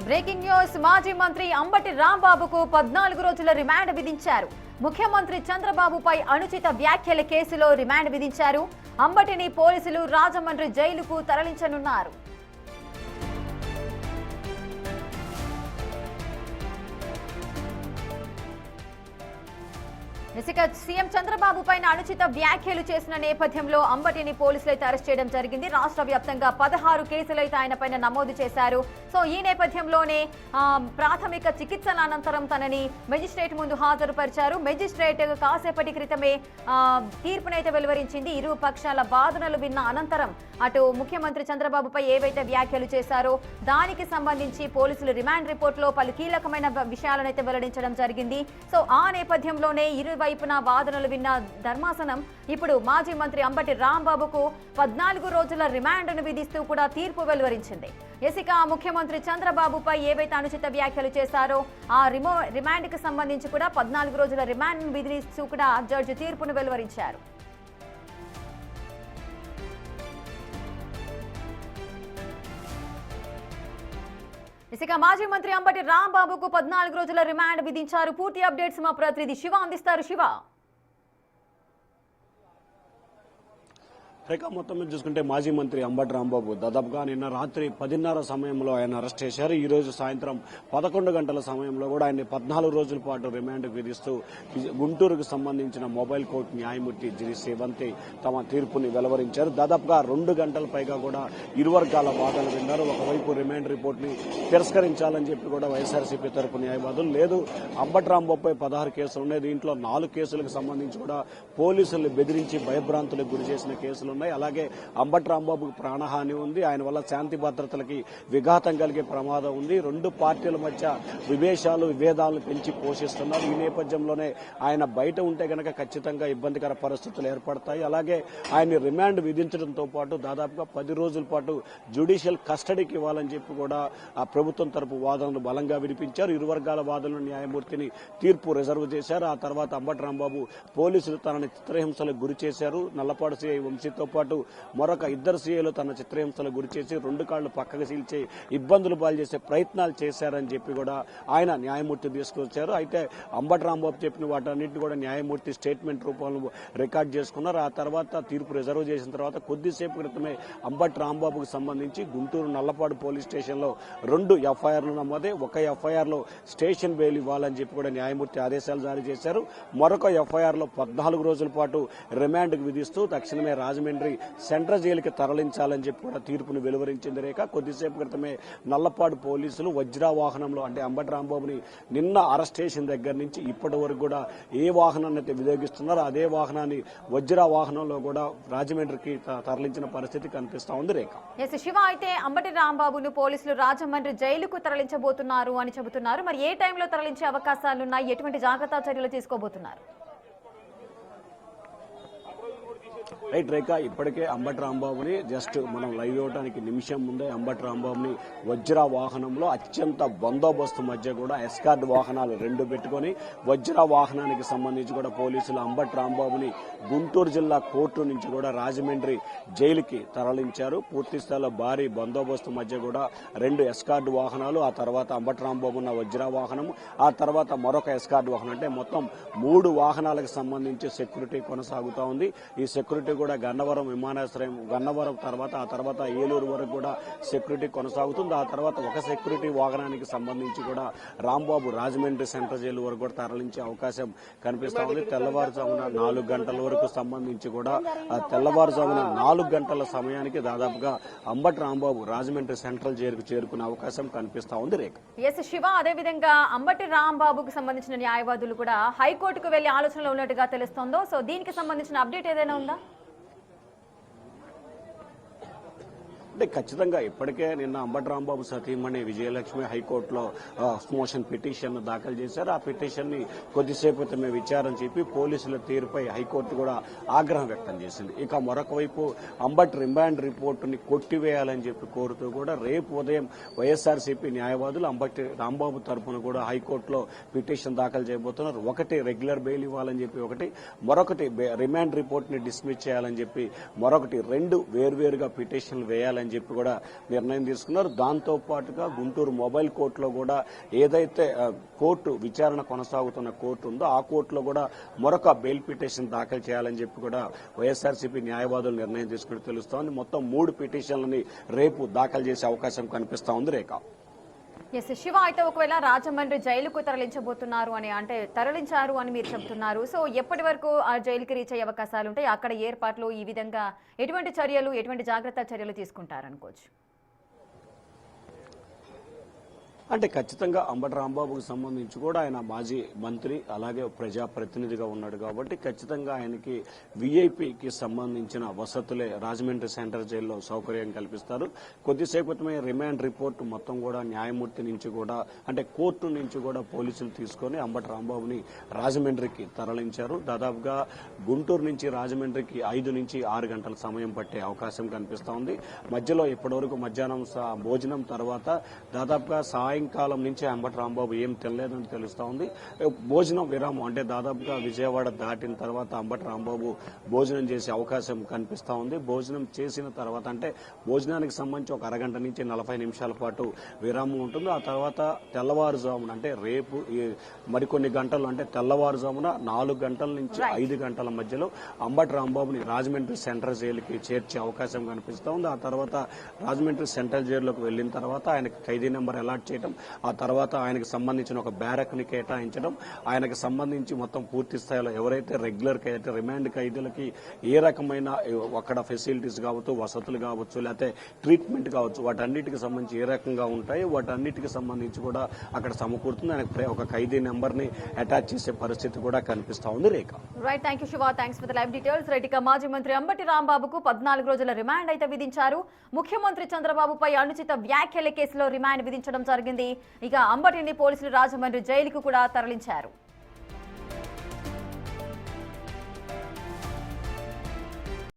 Breaking news. మాజీ మంత్రి అంబటి రాంబాబుకు 14 రోజుల రిమాండ్ విధించారు. ముఖ్యమంత్రి చంద్రబాబుపై అనుచిత వ్యాఖ్యల కేసులో రిమాండ్ విధించారు. అంబటిని పోలీసులు రాజమండ్రి జైలుకు తరలించనున్నారు. సీఎం చంద్రబాబు పైన అనుచిత వ్యాఖ్యలు చేసిన నేపథ్యంలో అంబటిని పోలీసులైతే అరెస్ట్ చేయడం జరిగింది. రాష్ట్ర వ్యాప్తంగా 16 కేసులైతే ఆయన పైన నమోదు చేశారు. సో ఈ నేపథ్యంలోనే ప్రాథమిక చికిత్సల అనంతరం తనని మెజిస్ట్రేట్ ముందు హాజరుపరిచారు. మెజిస్ట్రేట్ కాసేపటి క్రితమే తీర్పునైతే వెలువరించింది. ఇరు పక్షాల వాదనలు విన్న అనంతరం అటు ముఖ్యమంత్రి చంద్రబాబుపై ఏవైతే వ్యాఖ్యలు చేశారో దానికి సంబంధించి పోలీసులు రిమాండ్ రిపోర్టులో పలు కీలకమైన విషయాలనైతే వెల్లడించడం జరిగింది. సో ఆ నేపథ్యంలోనే వైపున వాదనలు విన్న ధర్మాసనం ఇప్పుడు మాజీ మంత్రి అంబటి రాంబాబుకు 14 రోజుల రిమాండ్ను విధిస్తూ కూడా తీర్పు వెలువరించింది. ఇక ముఖ్యమంత్రి చంద్రబాబుపై ఏవైతే అనుచిత వ్యాఖ్యలు చేశారో ఆ రిమాండ్కి సంబంధించి కూడా 14 రోజుల రిమాండ్ను విధిస్తూ కూడా జడ్జి తీర్పును వెలువరించారు. ఇక మాజీ మంత్రి అంబటి రాంబాబుకు 14 రోజుల రిమాండ్ విధించారు. పూర్తి అప్డేట్స్ మా ప్రతినిధి శివ అందిస్తారు. శివ, రేఖ మొత్తం మీద చూసుకుంటే మాజీ మంత్రి అంబటి రాంబాబు దాదాపుగా నిన్న రాత్రి 10:30 సమయంలో ఆయన అరెస్ట్ చేశారు. ఈ రోజు సాయంత్రం 11 గంటల సమయంలో కూడా ఆయన 14 రోజుల పాటు రిమాండ్ విధిస్తూ గుంటూరుకు సంబంధించిన మొబైల్ కోర్టు న్యాయమూర్తి జిరి సేవంతి తమ తీర్పుని వెలువరించారు. దాదాపుగా 2 గంటల పైగా కూడా ఇరు వర్గాల వాదనలు విన్నారు. ఒకవైపు రిమాండ్ రిపోర్ట్ ని తిరస్కరించాలని చెప్పి కూడా వైఎస్ఆర్సీపీ తరపు న్యాయవాదులు, లేదు అంబటి రాంబాబుపై 16 కేసులు ఉన్నాయి, దీంట్లో 4 కేసులకు సంబంధించి కూడా పోలీసులు బెదిరించి భయభ్రాంతులకు గురి చేసిన కేసులు. అలాగే అంబటి రాంబాబుకు ప్రాణహాని ఉంది, ఆయన వల్ల శాంతి భద్రతలకి విఘాతం కలిగే ప్రమాదం ఉంది. 2 పార్టీల మధ్య విభేదాలను పెంచి పోషిస్తున్నారు. ఈ నేపథ్యంలోనే ఆయన బయట ఉంటే గనక ఖచ్చితంగా ఇబ్బందికర పరిస్థితులు ఏర్పడతాయి. అలాగే ఆయన రిమాండ్ విధించడంతో పాటు దాదాపుగా 10 రోజుల పాటు జ్యుడిషియల్ కస్టడీకి ఇవ్వాలని చెప్పి కూడా ఆ ప్రభుత్వం తరపు వాదనలు బలంగా వినిపించారు. ఇరు వర్గాల వాదనలు న్యాయమూర్తిని తీర్పు రిజర్వ్ చేశారు. ఆ తర్వాత అంబటి రాంబాబు పోలీసులు తనని చిత్రహింసలకు గురి చేశారు. నల్లపాడు సిఐ వంశీతో పాటు మరొక 2 సీఏలు తన చిత్రహింసలకు గురి చేసి 2 కాళ్లు పక్కకు సీల్చి ఇబ్బందులు పాలు చేసే ప్రయత్నాలు చేశారని చెప్పి కూడా ఆయన న్యాయమూర్తి తీసుకొచ్చారు. అయితే అంబటి రాంబాబు చెప్పిన వాటన్నింటినీ కూడా న్యాయమూర్తి స్టేట్మెంట్ రూపంలో రికార్డ్ చేసుకున్నారు. ఆ తర్వాత తీర్పు రిజర్వ్ చేసిన తర్వాత కొద్దిసేపు క్రితమే అంబటి రాంబాబుకు సంబంధించి గుంటూరు నల్లపాడు పోలీస్ స్టేషన్లో 2 ఎఫ్ఐఆర్లు నమోదే. ఒక ఎఫ్ఐఆర్లో స్టేషన్ బెయిల్ ఇవ్వాలని చెప్పి కూడా న్యాయమూర్తి ఆదేశాలు జారీ చేశారు. మరొక ఎఫ్ఐఆర్లో 14 రోజుల పాటు రిమాండ్కు విధిస్తూ తక్షణమే రాజమండ్రి సెంట్రల్ జైలుకి తరలించాలని చెప్పి కూడా తీర్పును వెలువరించింది. రేఖ కొద్దిసేపు క్రితమే నల్లపాడు పోలీసులు వజ్రా వాహనంలో అంటే అంబటి రాంబాబుని నిన్న అరెస్ట్ చేసిన దగ్గర నుంచి ఇప్పటి వరకు కూడా ఏ వాహనాన్ని అయితే వినియోగిస్తున్నారో అదే వాహనాన్ని వజ్రా వాహనంలో కూడా రాజమండ్రికి తరలించిన పరిస్థితి కనిపిస్తా ఉంది. రేఖ శివ, అయితే అంబటి రాంబాబును పోలీసులు రాజమండ్రి జైలుకు తరలించబోతున్నారు అని చెబుతున్నారు. మరి ఏ టైంలో తరలించే అవకాశాలున్నాయి? ఎటువంటి జాగ్రత్త చర్యలు తీసుకోబోతున్నారు? రైట్ రేఖ, ఇప్పటికే అంబటి రాంబాబుని జస్ట్ మనం లైవ్ ఇవ్వడానికి నిమిషం ముందే అంబటి రాంబాబుని వజ్రా వాహనంలో అత్యంత బందోబస్తు మధ్య కూడా ఎస్కార్ట్ వాహనాలు 2 పెట్టుకుని వజ్రా వాహనానికి సంబంధించి కూడా పోలీసులు అంబటి రాంబాబుని గుంటూరు జిల్లా కోర్టు నుంచి కూడా రాజమండ్రి జైలుకి తరలించారు. పూర్తి స్థాయిలో భారీ బందోబస్తు మధ్య కూడా 2 ఎస్కార్ట్ వాహనాలు, ఆ తర్వాత అంబటి రాంబాబు ఉన్న వజ్రా వాహనం, ఆ తర్వాత మరొక ఎస్కార్ట్ వాహనం, అంటే మొత్తం 3 వాహనాలకు సంబంధించి సెక్యూరిటీ కొనసాగుతా ఉంది. ఈ సెక్యూరిటీ కూడా గన్నవరం విమానాశ్రయం, గన్నవరం తర్వాత ఆ తర్వాత ఏలూరు వరకు కూడా సెక్యూరిటీ కొనసాగుతుంది. ఆ తర్వాత ఒక సెక్యూరిటీ వాహనానికి సంబంధించి కూడా రాంబాబు రాజమండ్రి సెంట్రల్ జైలు వరకు కూడా తరలించే అవకాశం కనిపిస్తా ఉంది. తెల్లవారుజామున 4 గంటల వరకు సంబంధించి కూడా తెల్లవారుజామున 4 గంటల సమయానికి దాదాపుగా అంబటి రాంబాబు రాజమండ్రి సెంట్రల్ జైలుకు చేరుకునే అవకాశం కనిపిస్తా ఉంది. రేఖ శివ, అదేవిధంగా అంబటి రాంబాబుకు సంబంధించిన న్యాయవాదులు కూడా హైకోర్టుకు వెళ్లే ఆలోచనలో ఉన్నట్టుగా తెలుస్తోందో, సో దీనికి సంబంధించిన అప్డేట్ ఏదైనా ఉందా? అంటే ఖచ్చితంగా ఇప్పటికే నిన్న అంబటి రాంబాబు సతీమణి విజయలక్ష్మి హైకోర్టులో మోషన్ పిటిషన్ దాఖలు చేశారు. ఆ పిటిషన్ ని కొద్దిసేపు క్రితమే విచారణ చెప్పి పోలీసుల తీరుపై హైకోర్టు కూడా ఆగ్రహం వ్యక్తం చేసింది. ఇక మరొక వైపు అంబటి రిమాండ్ రిపోర్టుని కొట్టివేయాలని చెప్పి కోరుతూ కూడా రేపు ఉదయం వైఎస్ఆర్సీపీ న్యాయవాదులు అంబటి రాంబాబు తరఫున కూడా హైకోర్టులో పిటిషన్ దాఖలు చేయబోతున్నారు. ఒకటి రెగ్యులర్ బెయిల్ ఇవ్వాలని చెప్పి ఒకటి, మరొకటి రిమాండ్ రిపోర్ట్ ని డిస్మిస్ చేయాలని చెప్పి మరొకటి, 2 వేర్వేరుగా పిటిషన్లు వేయాలని చేయాలని చెప్పి కూడా నిర్ణయం తీసుకున్నారు. దాంతో పాటుగా గుంటూరు మొబైల్ కోర్టులో కూడా ఏదైతే కోర్టు విచారణ కొనసాగుతున్న కోర్టు ఉందో ఆ కోర్టులో కూడా మరొక బెయిల్ పిటిషన్ దాఖలు చేయాలని చెప్పి కూడా వైఎస్ఆర్సీపీ న్యాయవాదులు నిర్ణయం తీసుకుని తెలుస్తోంది. మొత్తం 3 పిటిషన్లని రేపు దాఖలు చేసే అవకాశం కనిపిస్తా ఉంది. రేఖ, ఎస్ శివ, అయితే ఒకవేళ రాజమండ్రి జైలుకు తరలించబోతున్నారు అని అంటే తరలించారు అని మీరు చెప్తున్నారు. సో ఎప్పటి వరకు ఆ జైలుకి రీచ్ అయ్యే అవకాశాలు ఉంటాయి? అక్కడ ఏర్పాట్లు ఈ విధంగా ఎటువంటి చర్యలు, ఎటువంటి జాగ్రత్త చర్యలు తీసుకుంటారనుకోవచ్చు? అంటే ఖచ్చితంగా అంబటి రాంబాబుకు సంబంధించి కూడా ఆయన మాజీ మంత్రి అలాగే ప్రజాప్రతినిధిగా ఉన్నాడు కాబట్టి ఖచ్చితంగా ఆయనకి విఐపికి సంబంధించిన వసతులే రాజమండ్రి సెంట్రల్ జైల్లో సౌకర్యం కల్పిస్తారు. కొద్దిసేపు క్రితమే రిమాండ్ రిపోర్ట్ మొత్తం కూడా న్యాయమూర్తి నుంచి కూడా అంటే కోర్టు నుంచి కూడా పోలీసులు తీసుకొని అంబటి రాంబాబుని రాజమండ్రికి తరలించారు. దాదాపుగా గుంటూరు నుంచి రాజమండ్రికి 5 నుంచి 6 గంటల సమయం పట్టే అవకాశం కనిపిస్తా ఉంది. మధ్యలో ఇప్పటివరకు మధ్యాహ్నం భోజనం తర్వాత దాదాపుగా సాయంకాలం నుంచి అంబటి రాంబాబు ఏం తినలేదని తెలుస్తా ఉంది. భోజనం విరామం అంటే దాదాపుగా విజయవాడ దాటిన తర్వాత అంబటి రాంబాబు భోజనం చేసే అవకాశం కనిపిస్తా ఉంది. భోజనం చేసిన తర్వాత అంటే భోజనానికి సంబంధించి ఒక అరగంట నుంచి 40 నిమిషాల పాటు విరామం ఉంటుంది. ఆ తర్వాత తెల్లవారుజామున అంటే రేపు మరికొన్ని గంటలు అంటే తెల్లవారుజామున 4 గంటల నుంచి 5 గంటల మధ్యలో అంబటి రాంబాబుని రాజమండ్రి సెంట్రల్ జైలుకి చేర్చే అవకాశం కనిపిస్తా ఉంది. ఆ తర్వాత రాజమండ్రి సెంట్రల్ జైలులోకి వెళ్లిన తర్వాత ఆయనకు ఖైదీ నెంబర్ అలాట్ చేయడం, ఆ తర్వాత ఆయనకు సంబంధించిన ఒక బ్యారక్ ని కేటాయించడం, ఆయనకు సంబంధించి మొత్తం పూర్తి స్థాయిలో ఎవరైతే రెగ్యులర్ అయితే రిమాండ్ ఖైదీలకి ఏ రకమైన అక్కడ ఫెసిలిటీస్ కావచ్చు, వసతులు కావచ్చు, లేకపోతే ట్రీట్మెంట్ కావచ్చు, వాటన్నిటికి సంబంధించి ఏ రకంగా ఉంటాయి వాటన్నిటికి సంబంధించి కూడా అక్కడ సమకూరుతుంది. ఆయనకు ఒక ఖైదీ నెంబర్ ని అటాచ్ చేసే పరిస్థితి కూడా కనిపిస్తా ఉంది. Rekha, right, thank you Shiva, thanks for the live details. Right, ఇక మాజీ మంత్రి అంబటి రాంబాబుకు 14 రోజుల రిమాండ్ అయితే విధించారు. ముఖ్యమంత్రి చంద్రబాబుపై అనుచిత వ్యాఖ్యల కేసులో రిమాండ్ విధించడం జరిగింది. ఇక అంబటిని పోలీసులు రాజమండ్రి జైలుకు కూడా తరలించారు.